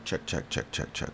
Check, check, check, check, check.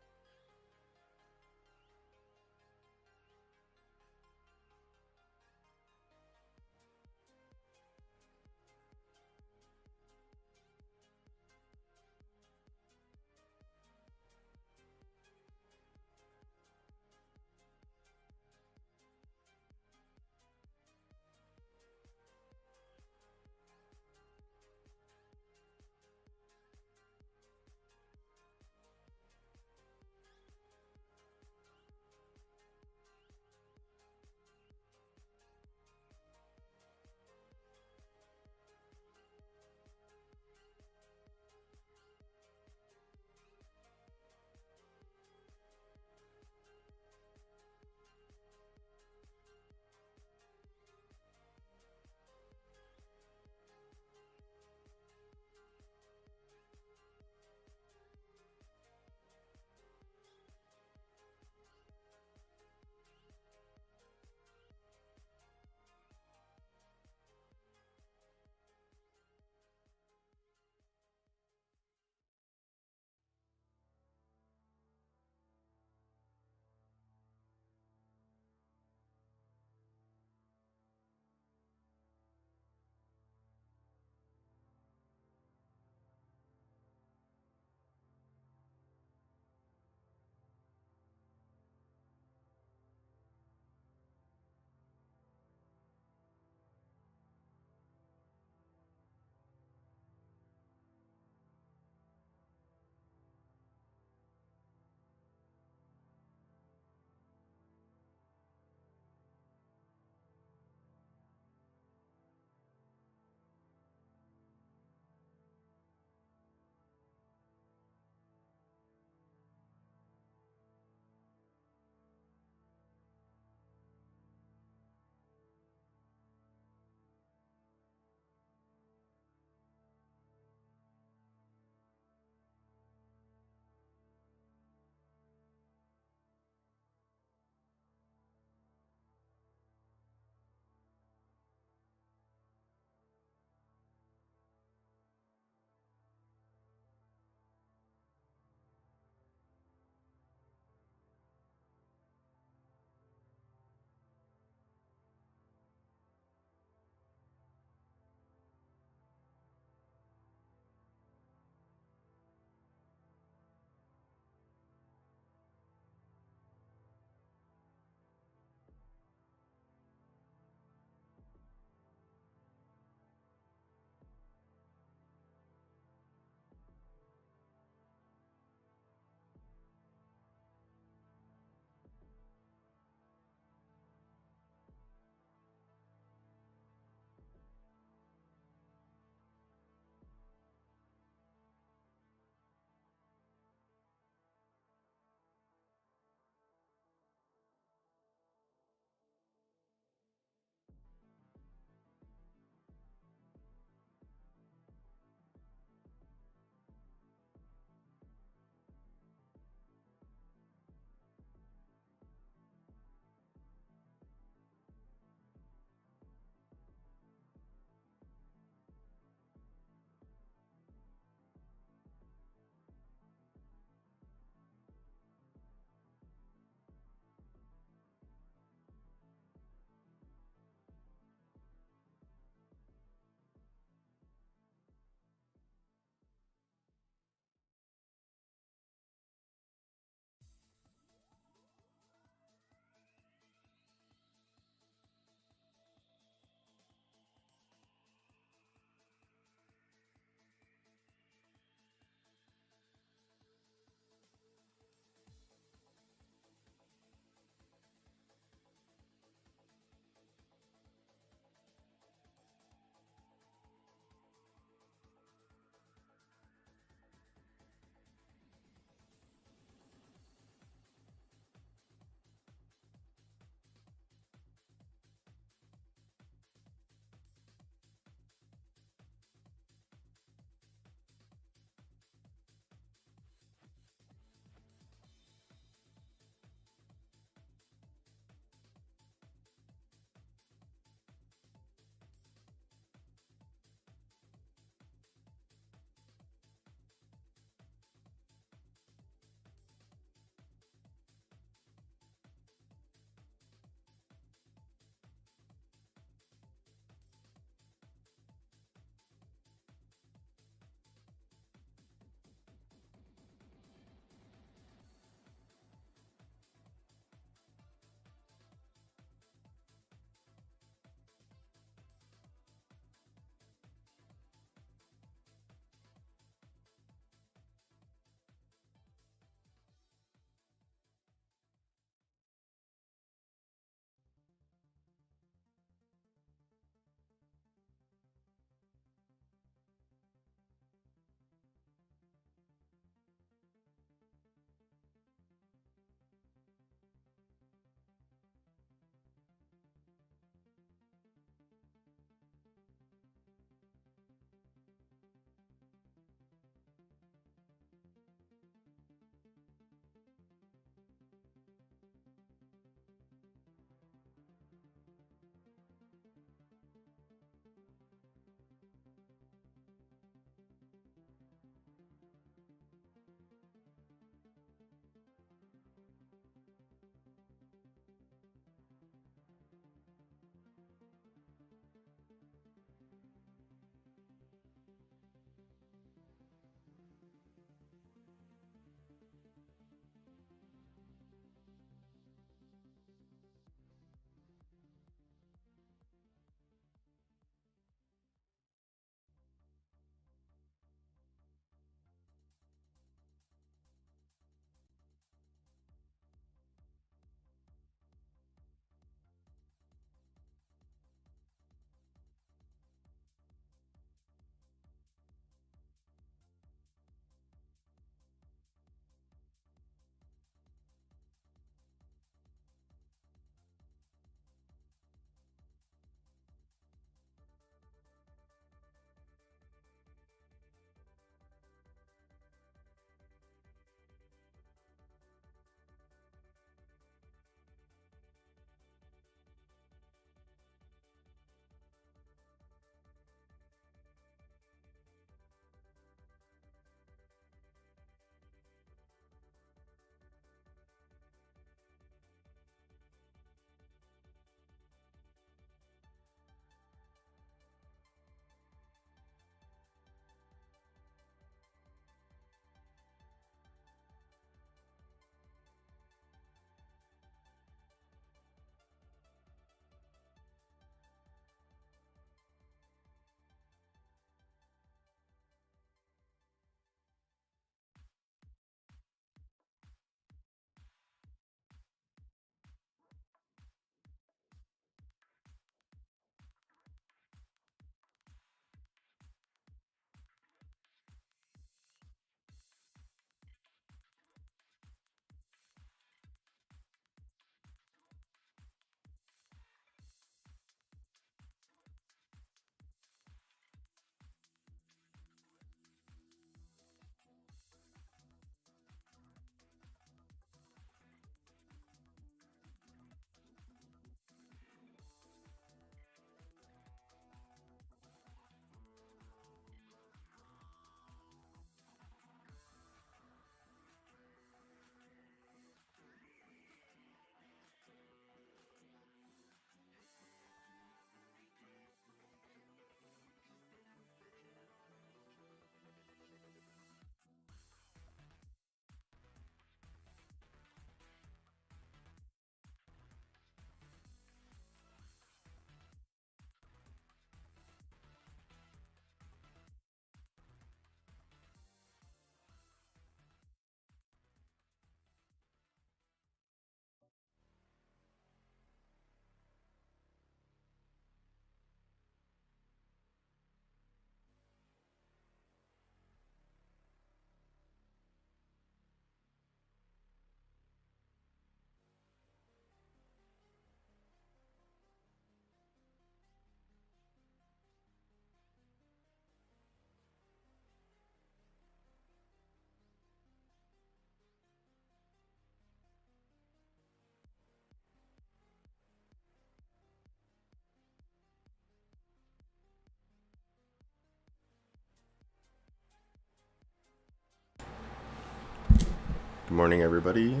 Good morning, everybody.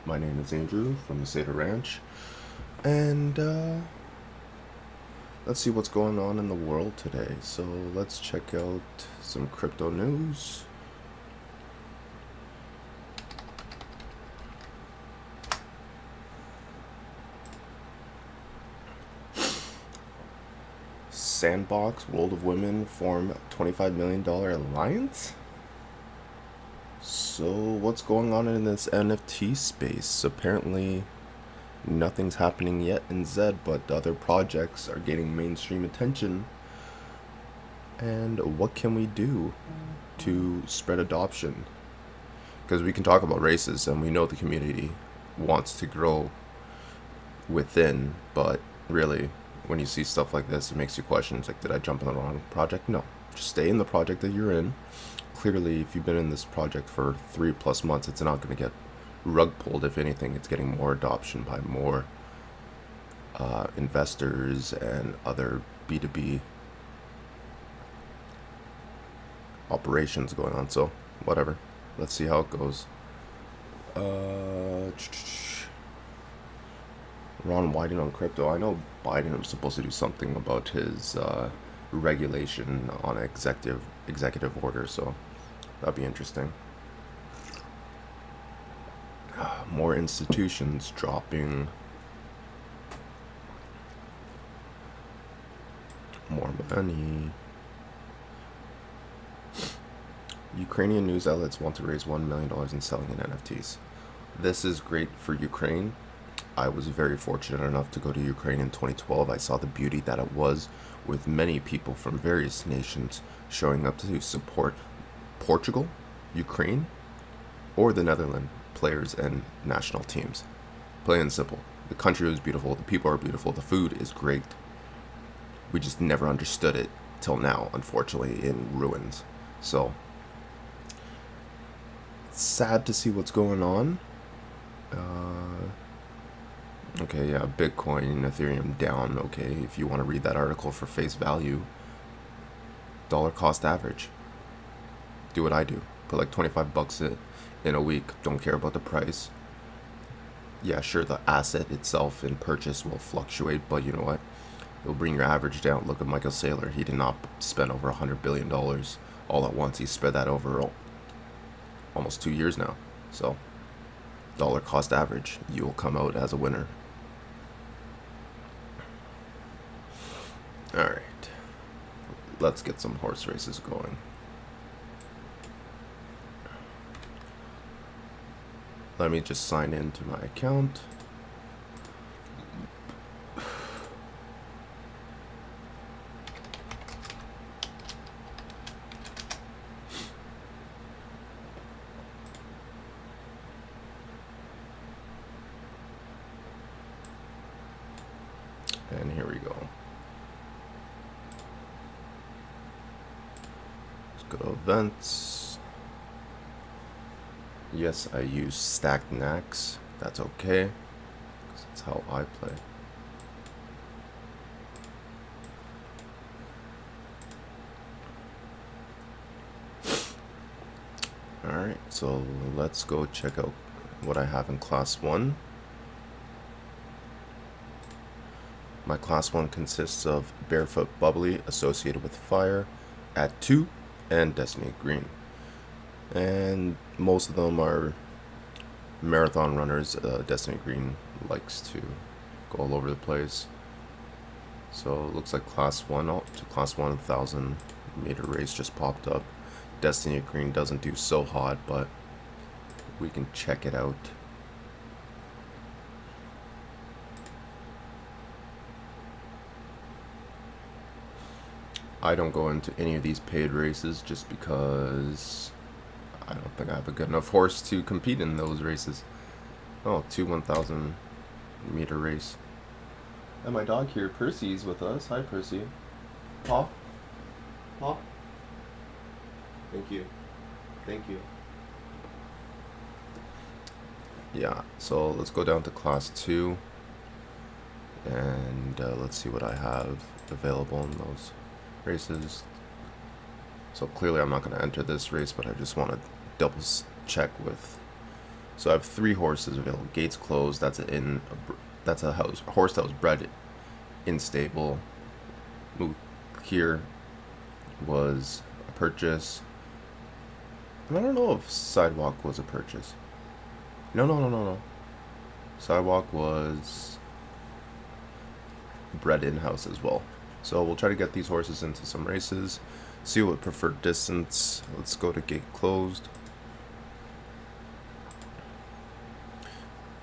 My name is Andrew from Macedo Ranch, and let's see what's going on in the world today. So let's check out some crypto news. Sandbox World of Women form $25 million alliance? So what's going on in this NFT space? Apparently nothing's happening yet in Zed, but other projects are getting mainstream attention. And what can we do to spread adoption? Because we can talk about races and we know the community wants to grow within, but really, when you see stuff like this, it makes you question. It's like, did I jump in the wrong project? No. Just stay in the project that you're in. Clearly, if you've been in this project for 3+ months, it's not going to get rug pulled. If anything, it's getting more adoption by more investors and other B2B operations going on. So, whatever. Let's see how it goes. Ron Wyden on crypto. I know Biden was supposed to do something about his regulation on executive order, so that'd be interesting. More institutions dropping more money. Ukrainian news outlets want to raise $1 million in selling in NFTs. This is great for Ukraine. I was very fortunate enough to go to Ukraine in 2012. I saw the beauty that it was, with many people from various nations showing up to support Portugal, Ukraine, or the Netherlands players and national teams. Plain and simple. The country was beautiful, the people are beautiful, the food is great. We just never understood it till now, unfortunately, in ruins. So, it's sad to see what's going on. Okay, yeah, Bitcoin, Ethereum down. Okay, if you want to read that article for face value, dollar cost average. Do what I do. Put like $25 in a week. Don't care about the price. Yeah, sure, the asset itself in purchase will fluctuate, but you know what? It'll bring your average down. Look at Michael Saylor. He did not spend over $100 billion all at once. He spread that over almost 2 years now. So, dollar cost average, you will come out as a winner. Alright, let's get some horse races going. Let me just sign into my account. And here we go. Let's go to events. Yes, I use stacked NACs. That's okay, because that's how I play. Alright, so let's go check out what I have in Class 1. My Class 1 consists of Barefoot Bubbly associated with Fire at 2 and Destiny Green. And most of them are marathon runners. Destiny Green likes to go all over the place. So it looks like Class 1, Class 1 1,000-meter race just popped up. Destiny Green doesn't do so hot, but we can check it out. I don't go into any of these paid races just because I don't think I have a good enough horse to compete in those races. Oh, 2 1,000-meter race. And my dog here, Percy's with us. Hi, Percy. Paw? Paw? Thank you. Thank you. Yeah, so let's go down to Class 2. And let's see what I have available in those races. So clearly I'm not going to enter this race, but I just want to double check with So I have 3 horses available. Gates closed. That's a horse that was bred in stable. Here was a purchase. I don't know if Sidewalk was a purchase. No. Sidewalk was bred in-house as well. So we'll try to get these horses into some races. See what preferred distance. Let's go to gate closed.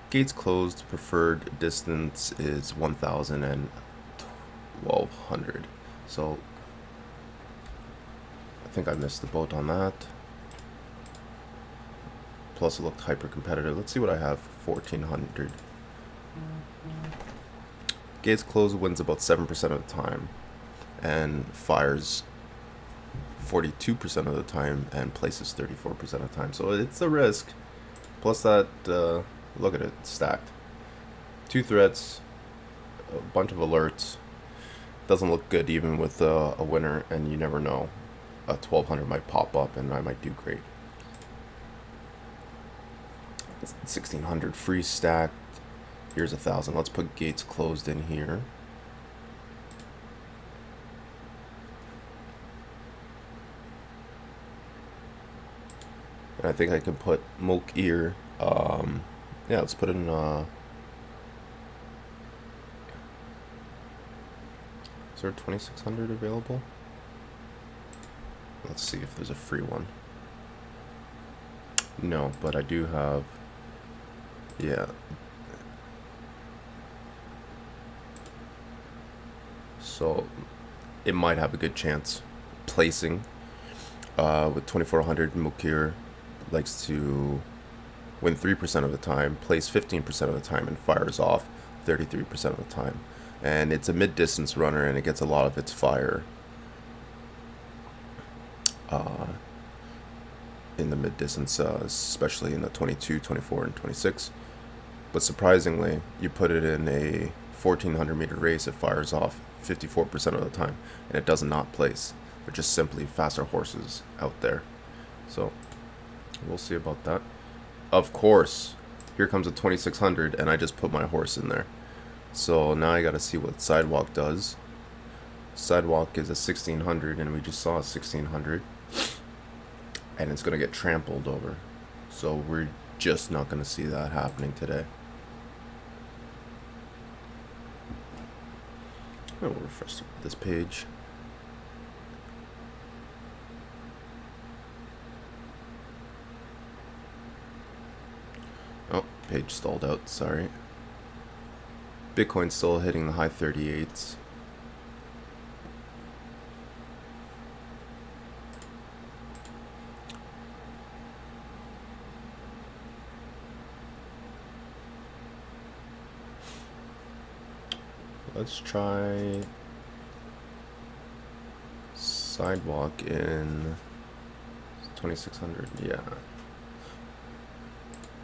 Gates closed. Preferred distance is 1,000 and 1,200. So I think I missed the boat on that. Plus it looked hyper competitive. Let's see what I have for 1,400. Gates closed wins about 7% of the time and fires 42% of the time and places 34% of the time. So it's a risk. Plus that, look at it, it's stacked. 2 threats, a bunch of alerts. Doesn't look good even with a winner, and you never know. A 1,200 might pop up and I might do great. 1,600 free stacked. Here's 1,000. Let's put gates closed in here. And I think I can put Milk Ear. Yeah, let's put in. Is there 2,600 available? Let's see if there's a free one. No, but I do have. Yeah. So it might have a good chance placing. With 2,400, Mukir likes to win 3% of the time, place 15% of the time, and fires off 33% of the time. And it's a mid-distance runner, and it gets a lot of its fire in the mid-distance, especially in the 22, 24, and 26. But surprisingly, you put it in a 1,400 meter race, it fires off 54% of the time, and it does not place. They're just simply faster horses out there. So we'll see about that. Of course, here comes a 2,600, and I just put my horse in there. So now I got to see what Sidewalk does. Sidewalk is a 1,600, and we just saw a 1,600, and it's going to get trampled over. So we're just not going to see that happening today. I'll refresh this page. Oh, page stalled out, sorry. Bitcoin's still hitting the high 38s. Let's try Sidewalk in 2,600. Yeah.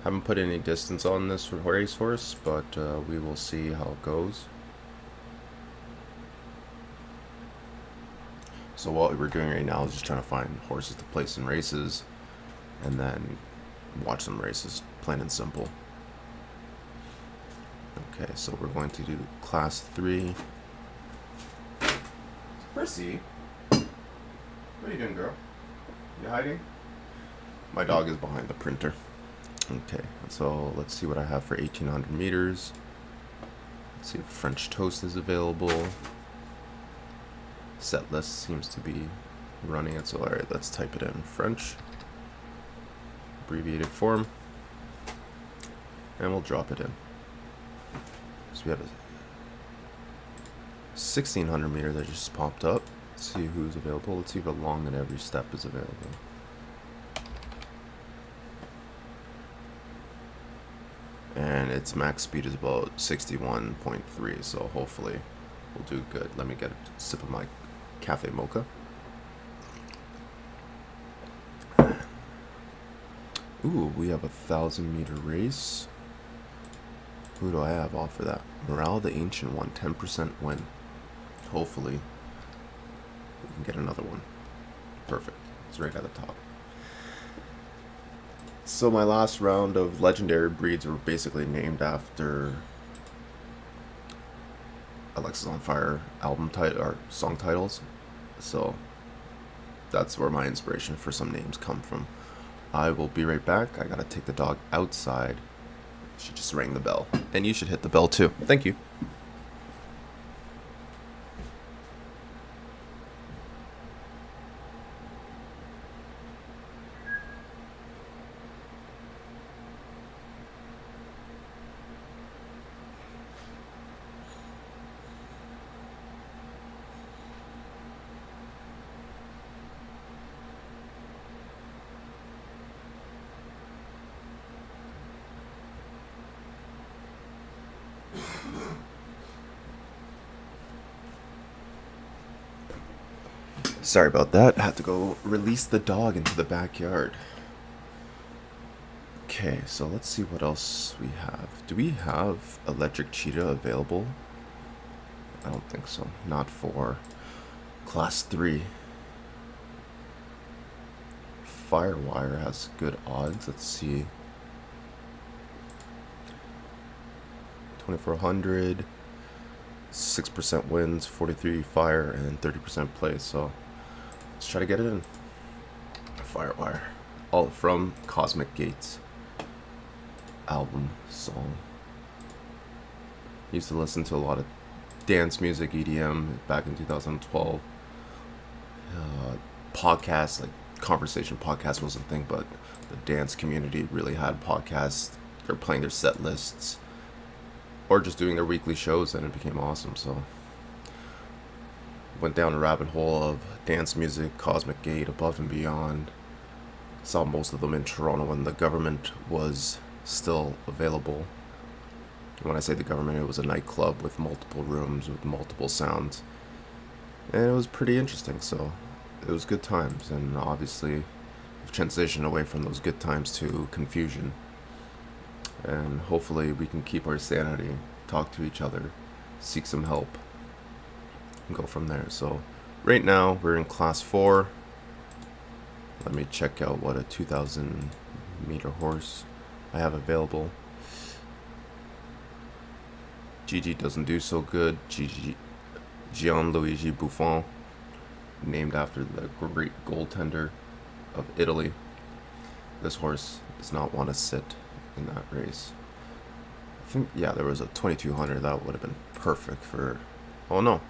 Haven't put any distance on this racehorse, but we will see how it goes. So what we're doing right now is just trying to find horses to place in races and then watch some races, plain and simple. Okay, so we're going to do class 3. Prissy, what are you doing, girl? You hiding? My dog is behind the printer. Okay, so let's see what I have for 1,800 meters. Let's see if French Toast is available. Set list seems to be running it, so alright, let's type it in French. Abbreviated form. And we'll drop it in. So we have a 1,600 meter that just popped up. Let's see who's available. Let's see if a long at every step is available. And its max speed is about 61.3, so hopefully we'll do good. Let me get a sip of my cafe mocha. Ooh, we have a 1,000 meter race. Who do I have off for that? Morale the Ancient One, 10% win. Hopefully we can get another one. Perfect. It's right at the top. So my last round of legendary breeds were basically named after Alexis on Fire album title or song titles. So that's where my inspiration for some names come from. I will be right back. I gotta take the dog outside. She just rang the bell. And you should hit the bell too. Thank you. Sorry about that. I had to go release the dog into the backyard. Okay, so let's see what else we have. Do we have electric cheetah available? I don't think so. Not for class 3. Firewire has good odds. Let's see. 2400, 6% wins, 43 fire, and 30% play. So let's try to get it in. Firewire. All from Cosmic Gates album song. Used to listen to a lot of dance music, EDM, back in 2012. Podcasts, like conversation podcast wasn't a thing, but the dance community really had podcasts. They're playing their set lists or just doing their weekly shows, and it became awesome. So went down a rabbit hole of dance music, Cosmic Gate, Above and Beyond. Saw most of them in Toronto when the government was still available. When I say the government, it was a nightclub with multiple rooms with multiple sounds, and it was pretty interesting. So it was good times, and obviously we've transitioned away from those good times to confusion, and hopefully we can keep our sanity, talk to each other, seek some help, and go from there. So right now we're in class 4. Let me check out what a 2,000 meter horse I have available. Gigi doesn't do so good. Gianluigi Buffon, named after the great goaltender of Italy. This horse does not want to sit in that race. I think, yeah, there was a 2200 that would have been perfect for, oh no,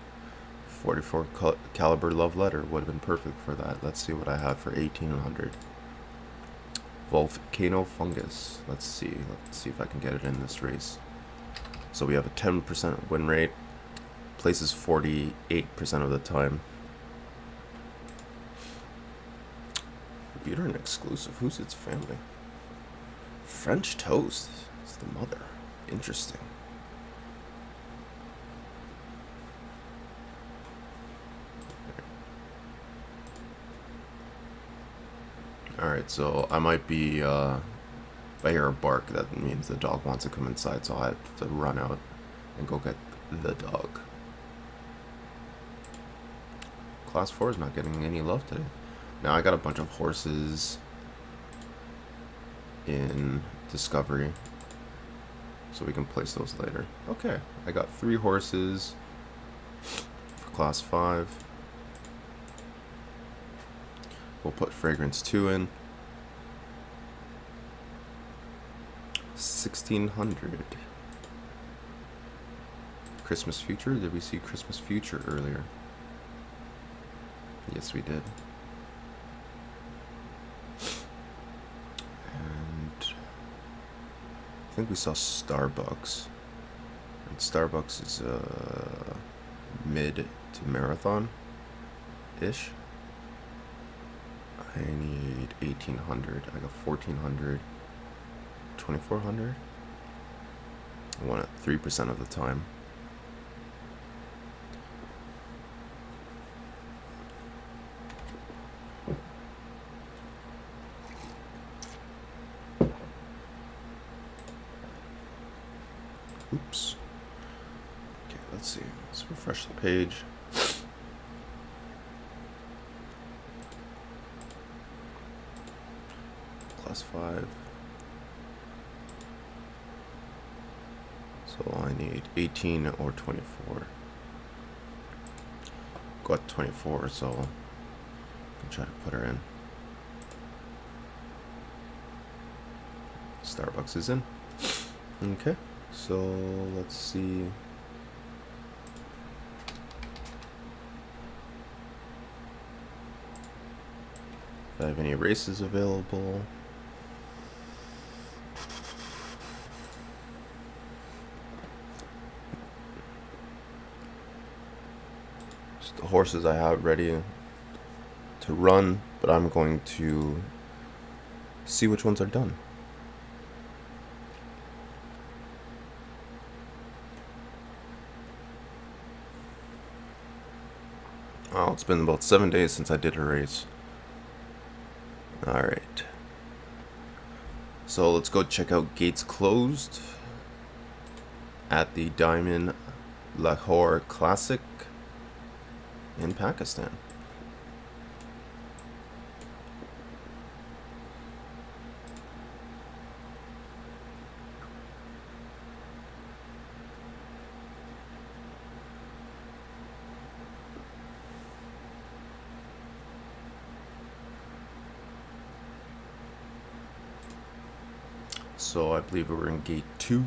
44 caliber love letter would have been perfect for that. Let's see what I have for 1800. Volcano fungus. Let's see if I can get it in this race. So we have a 10% win rate, places 48% of the time. Buterin exclusive. Who's its family? French toast is the mother. Interesting. Alright, so I might be, if I hear a bark, that means the dog wants to come inside, so I have to run out and go get the dog. Class 4 is not getting any love today. Now I got a bunch of horses in Discovery, so we can place those later. Okay, I got 3 horses for class 5. We'll put Fragrance 2 in. 1600. Christmas Future? Did we see Christmas Future earlier? Yes, we did. And I think we saw Starbucks. And Starbucks is mid to marathon-ish. I need 1800. I got 1400. 2400. I want it 3% of the time. Oops. Okay, let's see. Let's refresh the page. Class 5. So I need 18 or 24. Got 24, so I can try to put her in. Starbucks is in. Okay, so let's see. If I have any races available. Just the horses I have ready to run, but I'm going to see which ones are done. Oh, it's been about 7 days since I did a race. Alright. So let's go check out gates closed at the Diamond Lahore Classic in Pakistan. So I believe we're in gate 2.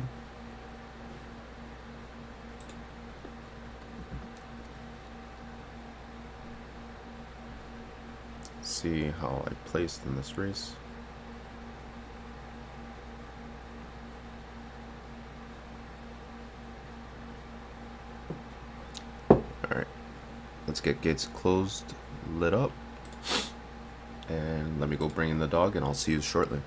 See how I placed in this race. Alright, let's get gates closed, lit up, and let me go bring in the dog and I'll see you shortly.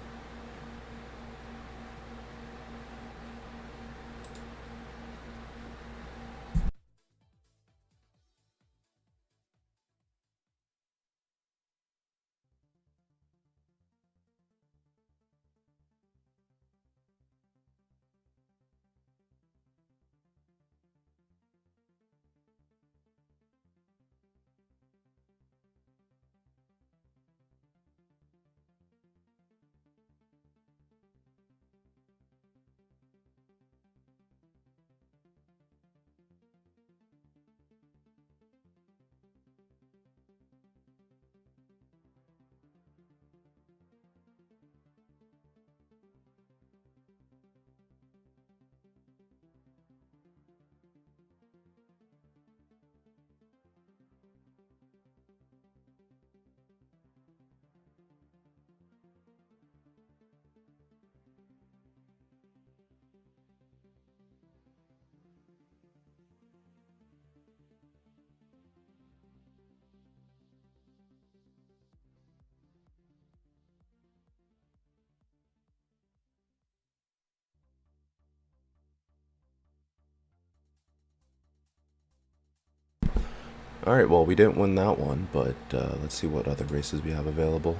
Alright, well, we didn't win that one, but let's see what other races we have available.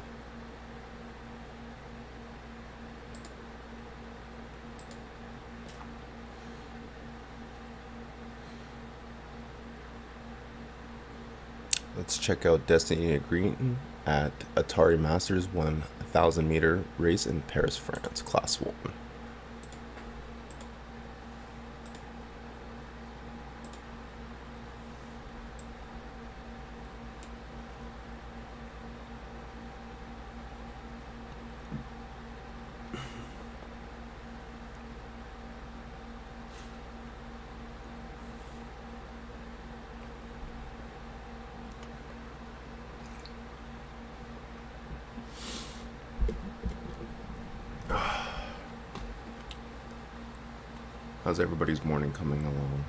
Let's check out Destiny Green at Atari Masters 1000 meter race in Paris, France, Class 1. How's everybody's morning coming along?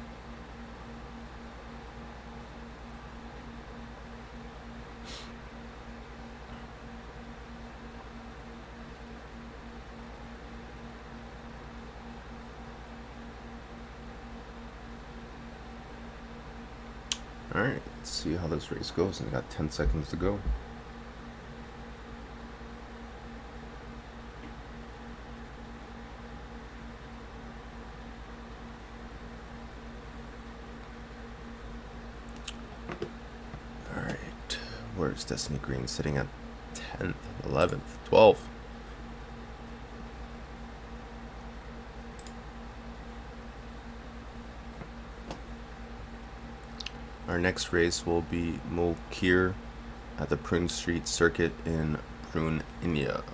Alright, let's see how this race goes. I got 10 seconds to go. Where's Destiny Green sitting at 10th, 11th, 12th? Our next race will be Mokir at the Prune Street Circuit in Prune, India.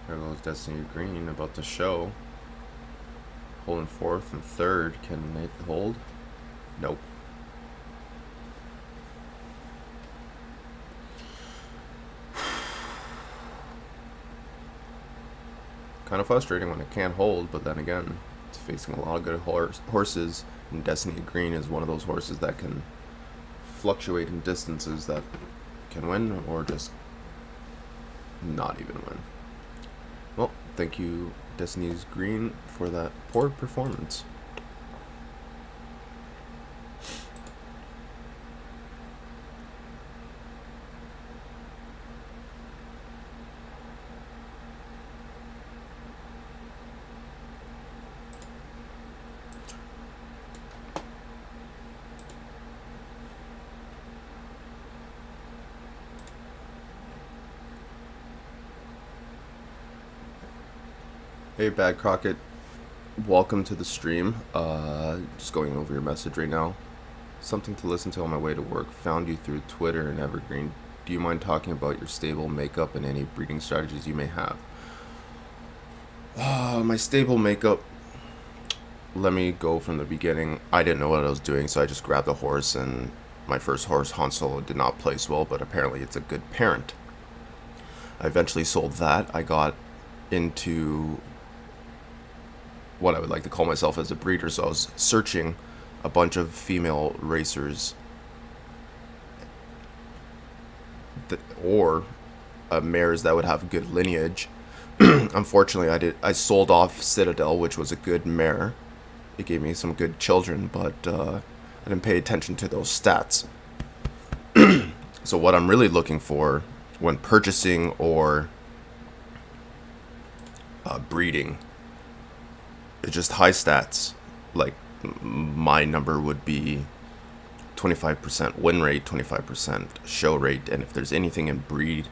There goes Destiny Green about to show. Holding fourth and third. Can they hold? Nope. Kind of frustrating when it can't hold, but then again, it's facing a lot of good horses, and Destiny Green is one of those horses that can fluctuate in distances that can win or just not even win. Well, thank you, Destiny's Green, for that poor performance. Hey, Bad Crockett, welcome to the stream. Just going over your message right now. Something to listen to on my way to work. Found you through Twitter and Evergreen. Do you mind talking about your stable makeup and any breeding strategies you may have? My stable makeup, let me go from the beginning. I didn't know what I was doing, so I just grabbed a horse, and my first horse, Han Solo, did not place well, but apparently it's a good parent. I eventually sold that. I got into what I would like to call myself as a breeder, so I was searching a bunch of female racers or mares that would have good lineage. Unfortunately, I sold off Citadel, which was a good mare. It gave me some good children, but I didn't pay attention to those stats. So what I'm really looking for when purchasing or breeding, it's just high stats. Like my number would be 25% win rate, 25% show rate, and if there's anything in breed,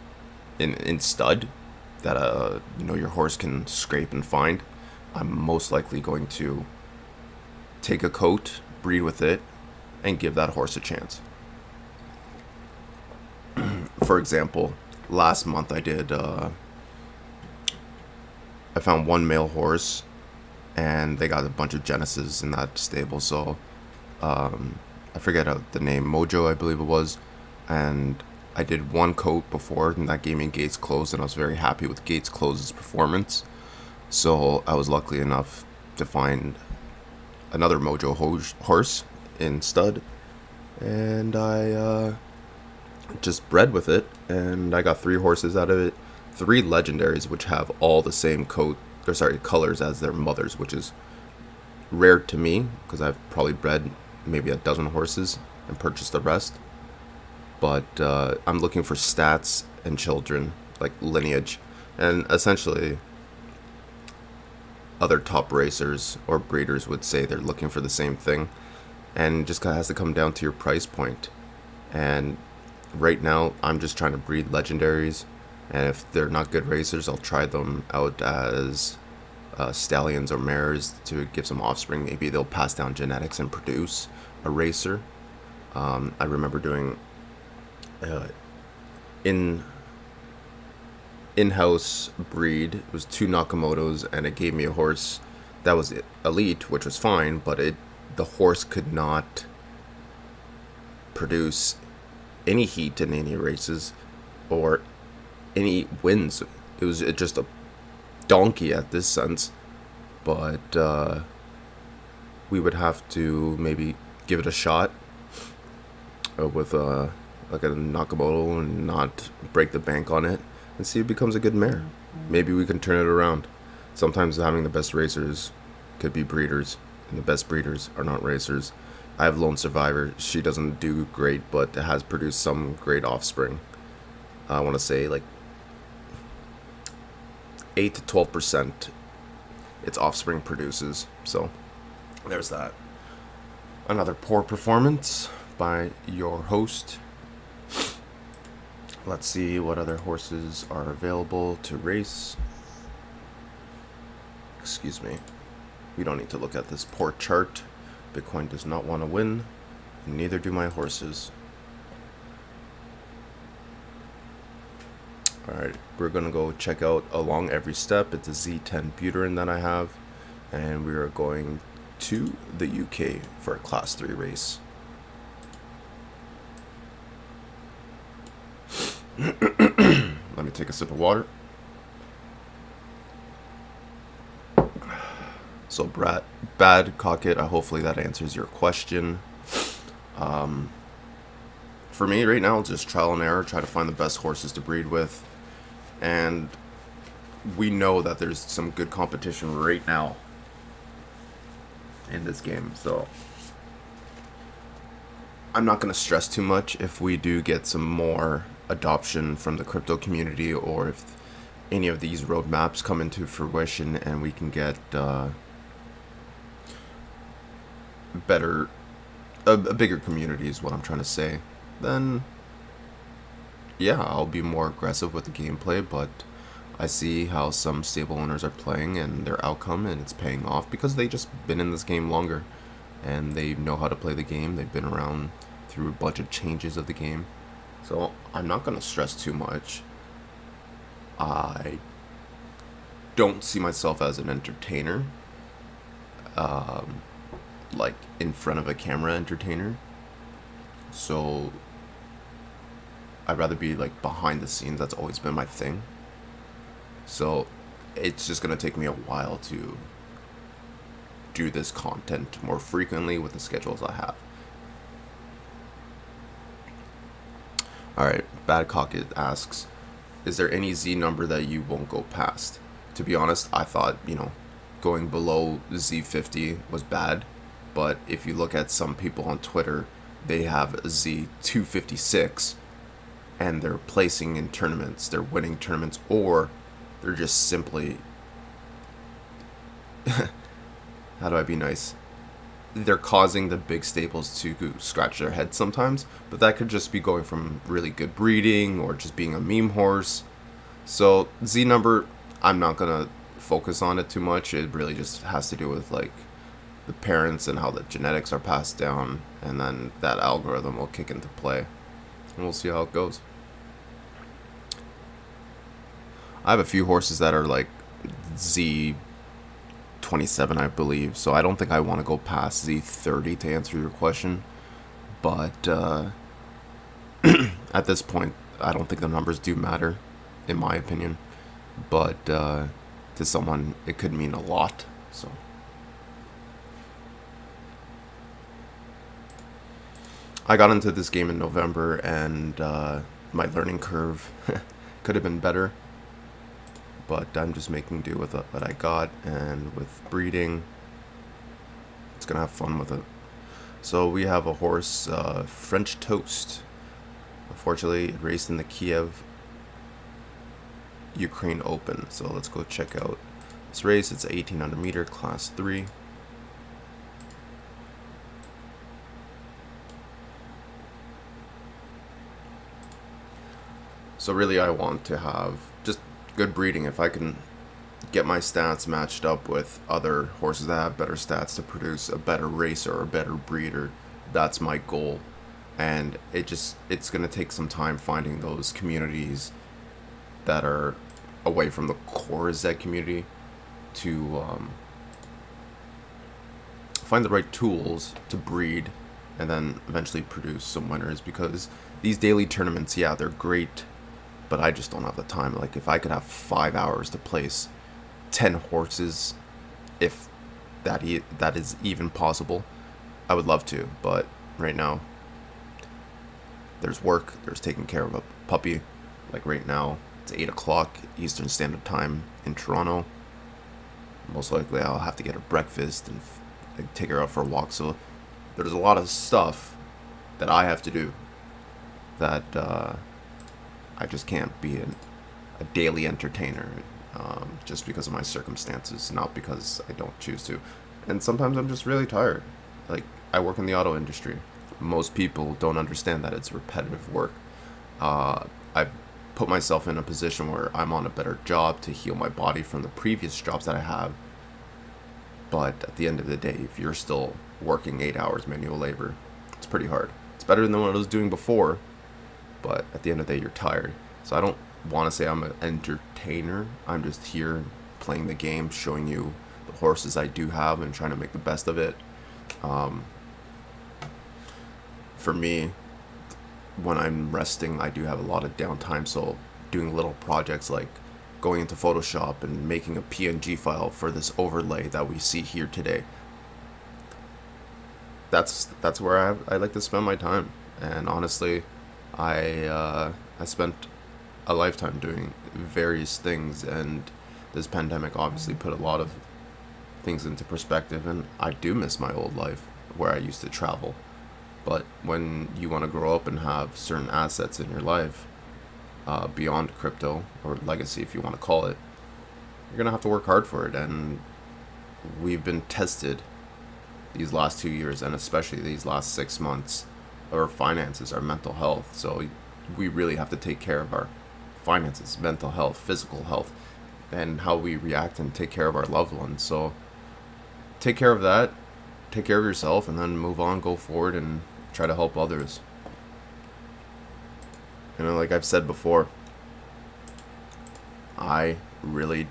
in stud, that your horse can scrape and find, I'm most likely going to take a coat, breed with it, and give that horse a chance. For example, last month I found one male horse, and they got a bunch of Genesis in that stable, so I forget the name, Mojo I believe it was, and I did one coat before, and that gave me Gates Close, and I was very happy with Gates Close's performance. So I was lucky enough to find another Mojo horse in stud, and I just bred with it, and I got 3 horses out of it, 3 legendaries which have all the same colors as their mothers, which is rare to me because I've probably bred maybe a dozen horses and purchased the rest. But I'm looking for stats and children, like lineage, and essentially other top racers or breeders would say they're looking for the same thing, and just kind of has to come down to your price point. And right now I'm just trying to breed legendaries, and if they're not good racers, I'll try them out as stallions or mares to give some offspring. Maybe they'll pass down genetics and produce a racer. I remember doing in-house breed. It was 2 Nakamotos, and it gave me a horse that was elite, which was fine, but the horse could not produce any heat in any races or any wins. It was just a donkey at this sense, but we would have to maybe give it a shot with like a Nakamoto and not break the bank on it, and see if it becomes a good mare. Maybe we can turn it around. Sometimes having the best racers could be breeders, and the best breeders are not racers. I have Lone Survivor. She doesn't do great, but has produced some great offspring. I want to say like 8 to 12% its offspring produces. So there's that. Another poor performance by your host. Let's see what other horses are available to race. Excuse me. We don't need to look at this poor chart. Bitcoin does not want to win, and neither do my horses. Alright, we're going to go check out along every step. It's a Z10 Buterin that I have, and we are going to the UK for a Class 3 race. Let me take a sip of water. So, bad cocket, hopefully that answers your question. For me right now, just trial and error, try to find the best horses to breed with. And we know that there's some good competition right now in this game, so I'm not going to stress too much if we do get some more adoption from the crypto community, or if any of these roadmaps come into fruition and we can get a bigger community is what I'm trying to say. Then yeah, I'll be more aggressive with the gameplay, but I see how some stable owners are playing and their outcome, and it's paying off because they just been in this game longer and they know how to play the game. They've been around through a bunch of changes of the game, so I'm not going to stress too much. I don't see myself as an entertainer, like in front of a camera entertainer, so I'd rather be like behind the scenes. That's always been my thing. So it's just going to take me a while to do this content more frequently with the schedules I have. Alright, Bad Cocket asks, is there any Z number that you won't go past? To be honest, I thought, going below Z50 was bad. But if you look at some people on Twitter, they have Z256. And they're placing in tournaments, they're winning tournaments, or they're just simply, how do I be nice? They're causing the big stables to scratch their heads sometimes, but that could just be going from really good breeding or just being a meme horse. So Z number, I'm not gonna focus on it too much. It really just has to do with like the parents and how the genetics are passed down, and then that algorithm will kick into play. And we'll see how it goes. I have a few horses that are like Z27, I believe, so I don't think I want to go past Z30 to answer your question. But at this point, I don't think the numbers do matter, in my opinion. But to someone, it could mean a lot. So I got into this game in November, and my learning curve could have been better, but I'm just making do with what I got, and with breeding, it's gonna have fun with it. So we have a horse, French Toast. Unfortunately, it raced in the Kiev Ukraine Open, so let's go check out this race. It's 1800 meter, class 3. So really, I want to have just good breeding. If I can get my stats matched up with other horses that have better stats to produce a better racer or a better breeder, that's my goal. And it's going to take some time finding those communities that are away from the core Z community to find the right tools to breed and then eventually produce some winners, because these daily tournaments, yeah, they're great, but I just don't have the time. Like, if I could have 5 hours to place 10 horses, if that is even possible, I would love to. But right now, there's work, there's taking care of a puppy. Like right now, it's 8 o'clock Eastern Standard Time in Toronto. Most likely I'll have to get her breakfast and take her out for a walk. So there's a lot of stuff that I have to do that I just can't be a daily entertainer just because of my circumstances, not because I don't choose to. And sometimes I'm just really tired. Like, I work in the auto industry. Most people don't understand that it's repetitive work. I've put myself in a position where I'm on a better job to heal my body from the previous jobs that I have. But at the end of the day, if you're still working 8 hours manual labor. It's pretty hard. It's better than what I was doing before, but at the end of the day, you're tired. So I don't want to say I'm an entertainer. I'm just here playing the game, showing you the horses I do have and trying to make the best of it. For me, when I'm resting, I do have a lot of downtime, so doing little projects like going into Photoshop and making a PNG file for this overlay that we see here today. That's where I like to spend my time. And honestly, I spent a lifetime doing various things, and this pandemic obviously put a lot of things into perspective, and I do miss my old life where I used to travel. But when you want to grow up and have certain assets in your life, beyond crypto or legacy, if you want to call it, you're going to have to work hard for it. And we've been tested these last 2 years, and especially these last 6 months, our finances, our mental health. So we really have to take care of our finances, mental health, physical health, and how we react and take care of our loved ones. So take care of that, take care of yourself, and then move on, go forward, and try to help others. You know, like I've said before, I really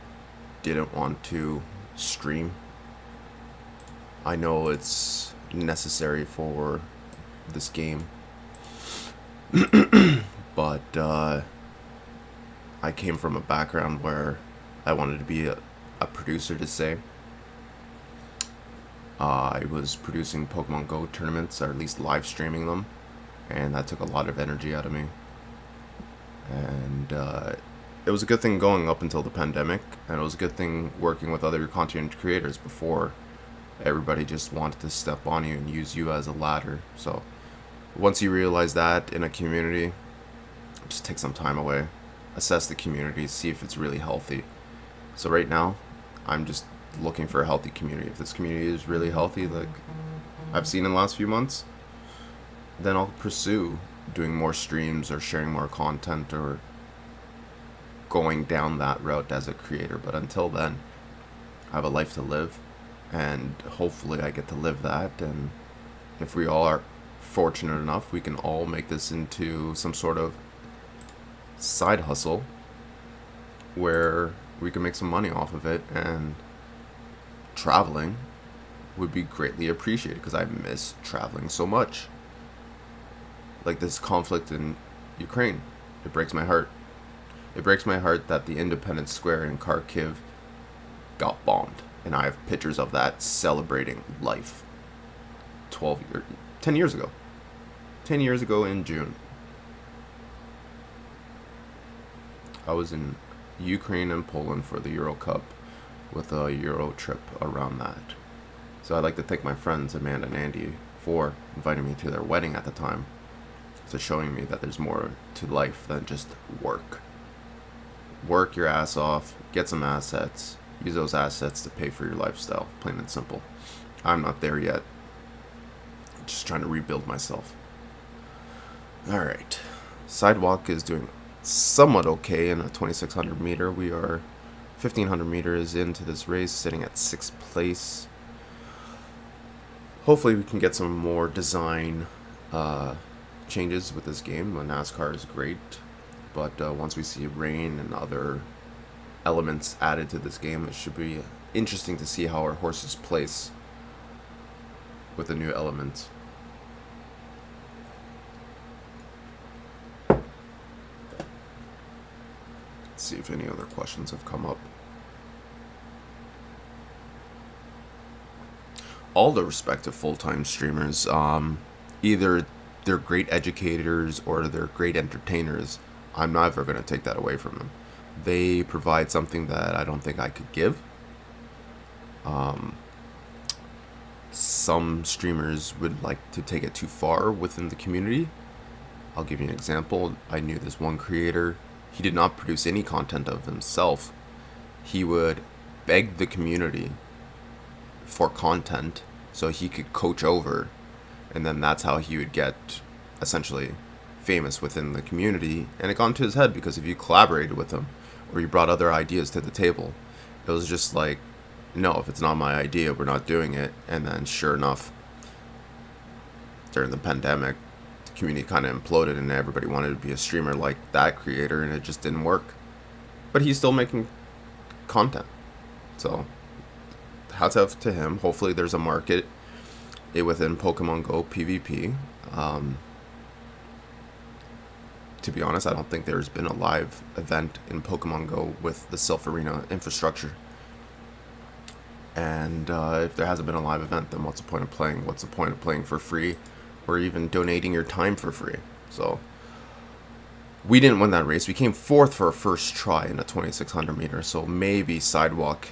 didn't want to stream. I know it's necessary for this game, but I came from a background where I wanted to be a producer, to say. I was producing Pokemon Go tournaments, or at least live streaming them, and that took a lot of energy out of me. And it was a good thing going up until the pandemic, and it was a good thing working with other content creators before everybody just wanted to step on you and use you as a ladder. So once you realize that in a community, just take some time away, assess the community, see if it's really healthy. So right now, I'm just looking for a healthy community. If this community is really healthy, like I've seen in the last few months, then I'll pursue doing more streams or sharing more content or going down that route as a creator. But until then, I have a life to live, and hopefully I get to live that. And if we all are fortunate enough, we can all make this into some sort of side hustle where we can make some money off of it, and traveling would be greatly appreciated because I miss traveling so much. Like this conflict in Ukraine, it breaks my heart. It breaks my heart that the Independence Square in Kharkiv got bombed, and I have pictures of that celebrating life. 10 years ago. 10 years ago in June, I was in Ukraine and Poland for the Euro Cup with a Euro trip around that. So I'd like to thank my friends Amanda and Andy for inviting me to their wedding at the time. So showing me that there's more to life than just work. Work your ass off, get some assets, use those assets to pay for your lifestyle, plain and simple. I'm not there yet. I'm just trying to rebuild myself. Alright, Sidewalk is doing somewhat okay in a 2600 meter. We are 1500 meters into this race, sitting at 6th place. Hopefully we can get some more design changes with this game. NASCAR is great, but once we see rain and other elements added to this game, it should be interesting to see how our horses place with the new elements. Let's see if any other questions have come up. All the respective full-time streamers, either they're great educators or they're great entertainers. I'm never going to take that away from them. They provide something that I don't think I could give. Some streamers would like to take it too far within the community. I'll give you an example. I knew this one creator. He did not produce any content of himself. He would beg the community for content so he could coach over, and then that's how he would get essentially famous within the community. And it got into his head because if you collaborated with him or you brought other ideas to the table, it was just like, no, if it's not my idea, we're not doing it. And then sure enough, during the pandemic, the community kind of imploded and everybody wanted to be a streamer like that creator, and it just didn't work. But he's still making content. So, hats off to him. Hopefully there's a market within Pokemon Go PvP. To be honest, I don't think there's been a live event in Pokemon Go with the Self Arena infrastructure. And if there hasn't been a live event, then what's the point of playing? What's the point of playing for free, or even donating your time for free? So we didn't win that race. We came fourth for our first try in a 2600 meter. So maybe Sidewalk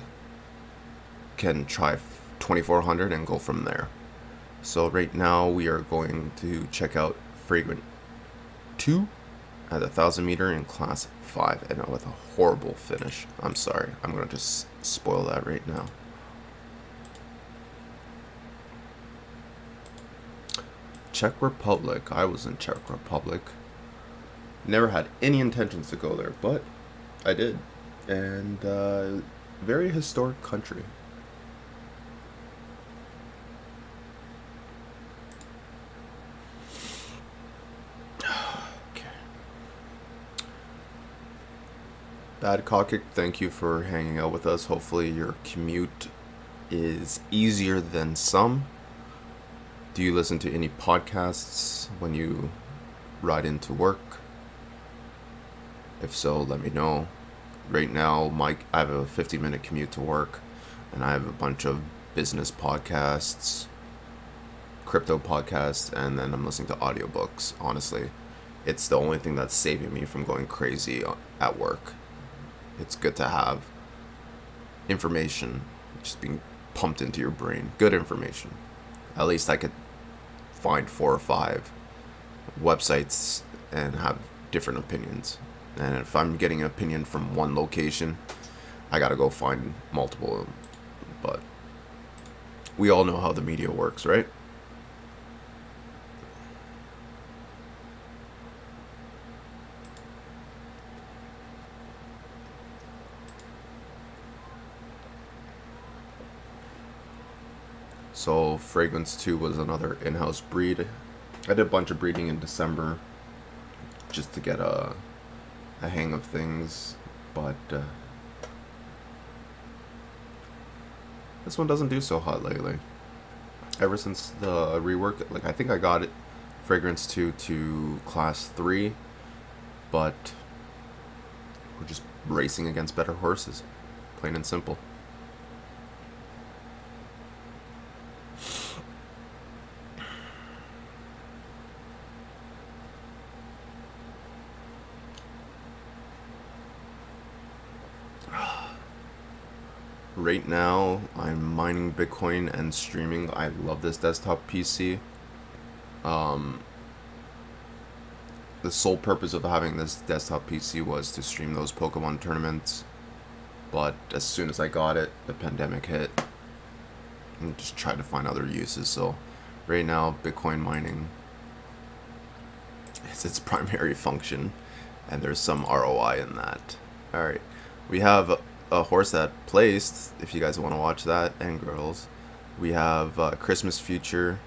can try 2400 and go from there. So right now we are going to check out Fragrant 2 at the 1000 meter in class 5, and with a horrible finish. I'm sorry. I'm going to just spoil that right now. Czech Republic. I was in Czech Republic. Never had any intentions to go there, but I did. And very historic country. Okay. Bad Cockett, thank you for hanging out with us. Hopefully your commute is easier than some. Do you listen to any podcasts when you ride into work? If so, let me know. Right now, I have a 50-minute commute to work, and I have a bunch of business podcasts, crypto podcasts, and then I'm listening to audiobooks. Honestly, it's the only thing that's saving me from going crazy at work. It's good to have information just being pumped into your brain. Good information. At least I could find 4 or 5 websites and have different opinions. And if I'm getting an opinion from one location, I gotta go find multiple. But we all know how the media works, right? So Fragrance 2 was another in-house breed. I did a bunch of breeding in December just to get a hang of things, but this one doesn't do so hot lately. Ever since the rework, like I think I got it Fragrance 2 to class 3, but we're just racing against better horses, plain and simple. Right now, I'm mining Bitcoin and streaming. I love this desktop PC. The sole purpose of having this desktop PC was to stream those Pokemon tournaments. But as soon as I got it, the pandemic hit. And just tried to find other uses. So right now, Bitcoin mining is its primary function. And there's some ROI in that. Alright, we have a horse that placed, if you guys want to watch that, and girls. We have Christmas Future,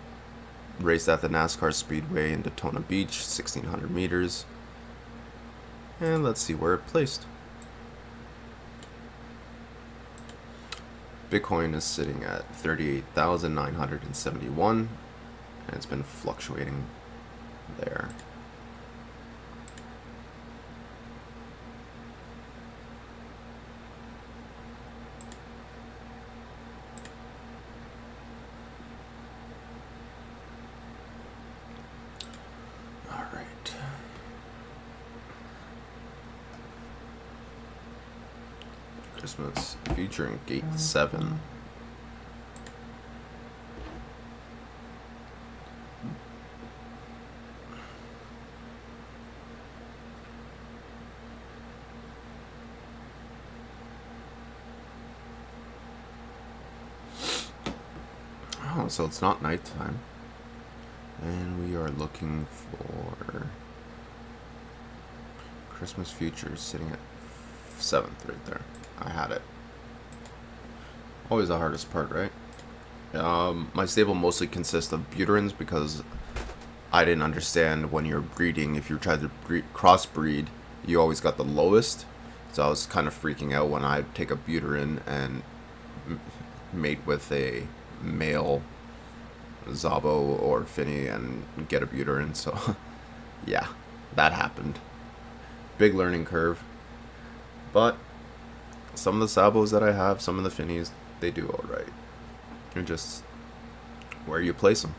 raced at the NASCAR Speedway in Daytona Beach, 1600 meters. And let's see where it placed. Bitcoin is sitting at 38,971, and it's been fluctuating there. Christmas featuring Gate 7. Oh, so it's not nighttime. And we are looking for Christmas Futures sitting at 7th right there. I had it. Always the hardest part, right? My stable mostly consists of Buterins because I didn't understand when you're breeding, if you tried to crossbreed, you always got the lowest. So I was kind of freaking out when I take a buterin and mate with a male Zabo or Finny and get a buterin. So yeah, that happened. Big learning curve. But some of the Zabos that I have, some of the Finnies, they do alright. You're just where you place them.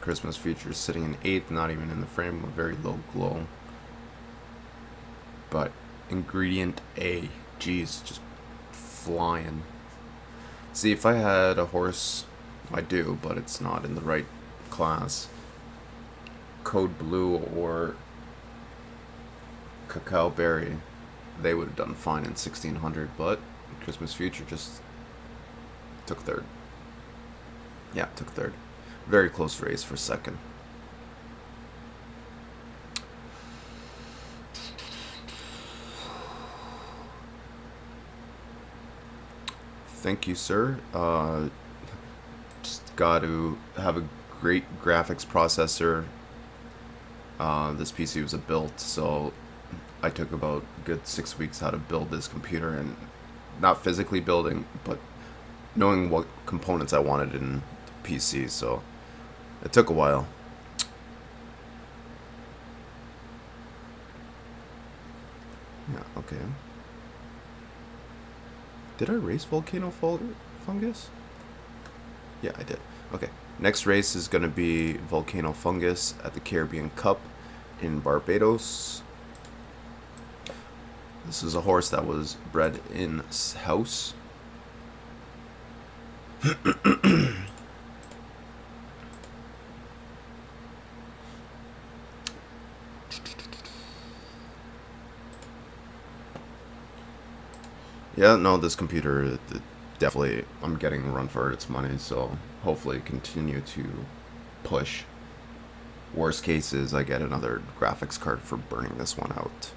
Christmas features sitting in 8th, not even in the frame, a very low glow. But ingredient A, geez, just flying. See, if I had a horse, I do, but it's not in the right class. Code Blue or Cacao Berry, they would have done fine in 1600, but Christmas Future just took third. Yeah, took third. Very close race for second. Thank you, sir. Just got to have a great graphics processor. This PC was a built, so I took about a good 6 weeks how to build this computer, and not physically building, but knowing what components I wanted in the PC, so it took a while. Yeah, okay. Did I race Volcano Fungus? Yeah, I did. Okay. Next race is going to be Volcano Fungus at the Caribbean Cup in Barbados. This is a horse that was bred in house. Yeah, no, this computer, definitely, I'm getting a run for its money, so hopefully continue to push. Worst case is I get another graphics card for burning this one out.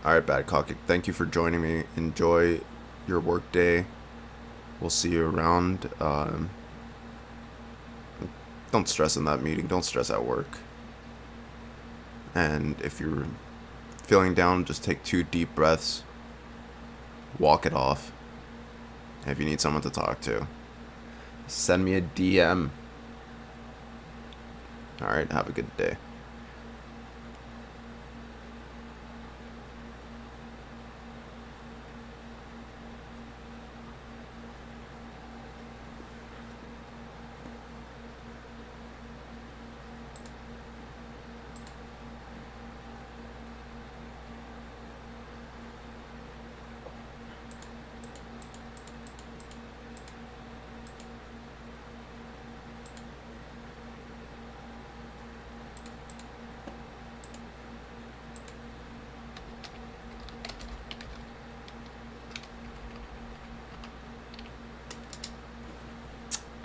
Alright, Badcock, thank you for joining me. Enjoy your work day. We'll see you around. Don't stress in that meeting. Don't stress at work. And if you're feeling down, just take 2 deep breaths. Walk it off. And if you need someone to talk to, send me a DM. Alright, have a good day.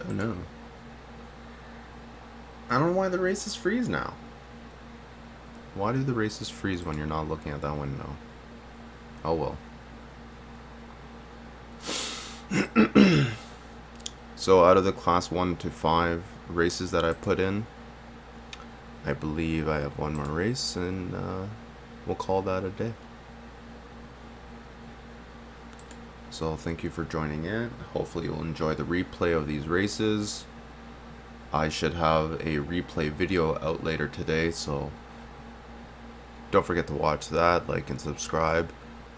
Oh no. I don't know why the races freeze now. Why do the races freeze when you're not looking at that window? Oh well. So out of the class 1 to 5 races that I put in, I believe I have one more race, and we'll call that a day. So thank you for joining in. Hopefully you'll enjoy the replay of these races. I should have a replay video out later today, so don't forget to watch that, like and subscribe.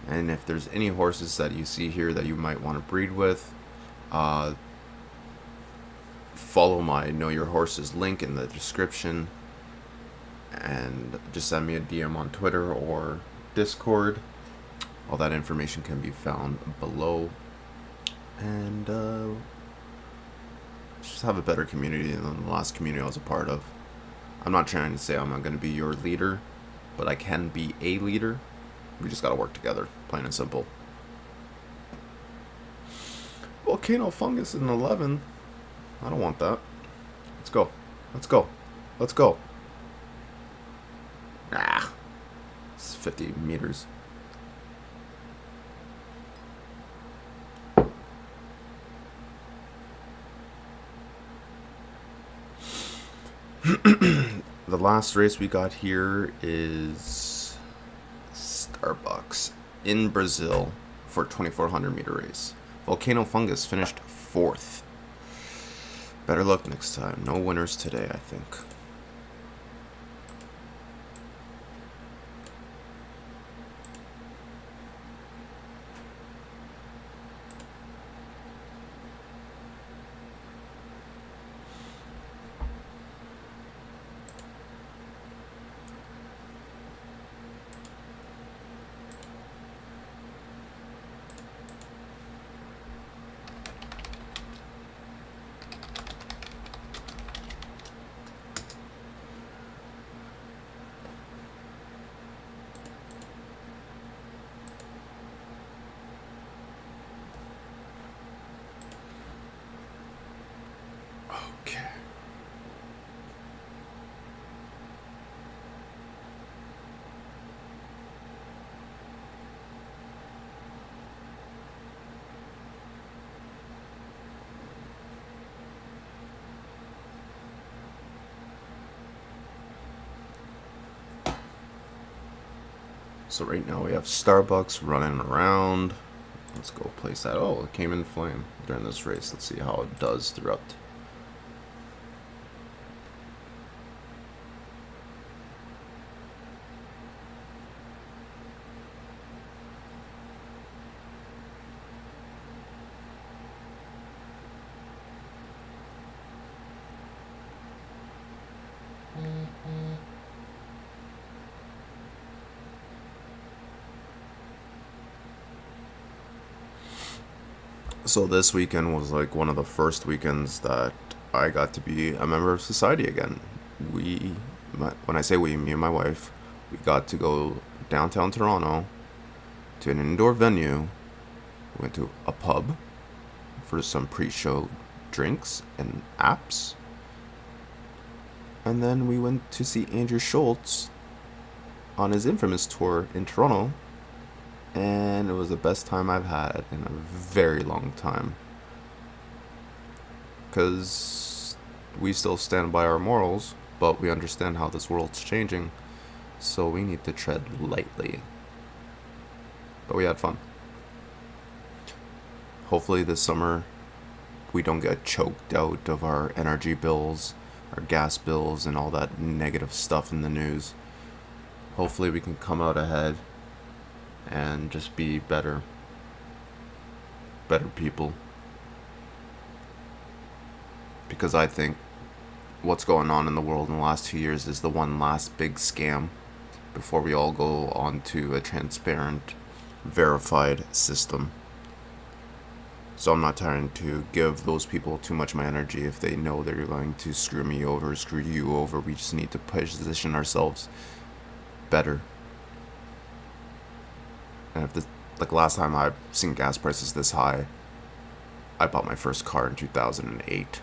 And if there's any horses that you see here that you might want to breed with, follow my Know Your Horses link in the description, and just send me a DM on Twitter or Discord. All that information can be found below, and just have a better community than the last community I was a part of. I'm not trying to say I'm not going to be your leader, but I can be a leader. We just gotta work together, plain and simple. Volcano fungus in 11. I don't want that. Let's go. Let's go. Let's go. Ah. It's 50 meters. The last race we got here is Starbucks in Brazil for 2400 meter race. Volcano fungus finished 4th. Better luck next time. No winners today, I think. Okay. So right now we have Starbucks running around. Let's go place that. Oh, it came in flame during this race. Let's see how it does throughout. So this weekend was like one of the first weekends that I got to be a member of society again. When I say we, me and my wife, we got to go downtown Toronto to an indoor venue. We went to a pub for some pre-show drinks and apps. And then we went to see Andrew Schultz on his infamous tour in Toronto. And it was the best time I've had in a very long time. Because we still stand by our morals, but we understand how this world's changing. So we need to tread lightly. But we had fun. Hopefully this summer we don't get choked out of our energy bills, our gas bills, and all that negative stuff in the news. Hopefully we can come out ahead and just be better people. Because I think what's going on in the world in the last 2 years is the one last big scam before we all go on to a transparent, verified system. So I'm not trying to give those people too much of my energy if they know they're going to screw me over, screw you over. We just need to position ourselves better. And if like last time I've seen gas prices this high, I bought my first car in 2008.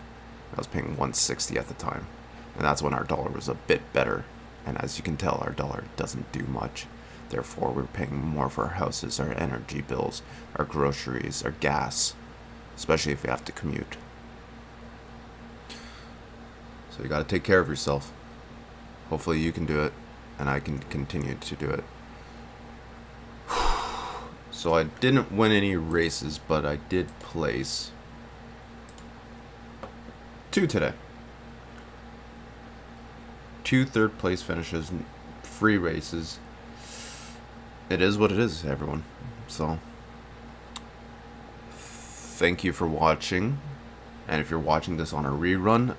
I was paying $160 at the time. And that's when our dollar was a bit better. And as you can tell, our dollar doesn't do much. Therefore, we're paying more for our houses, our energy bills, our groceries, our gas. Especially if you have to commute. So you gotta take care of yourself. Hopefully you can do it, and I can continue to do it. So I didn't win any races, but I did place 2 today. 2 third place finishes, free races. It is what it is, everyone. So thank you for watching. And if you're watching this on a rerun,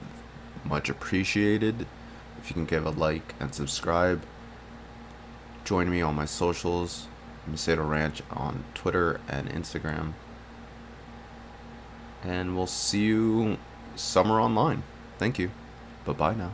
much appreciated. If you can give a like and subscribe. Join me on my socials. Macedo Ranch on Twitter and Instagram. And we'll see you summer online. Thank you. Bye-bye now.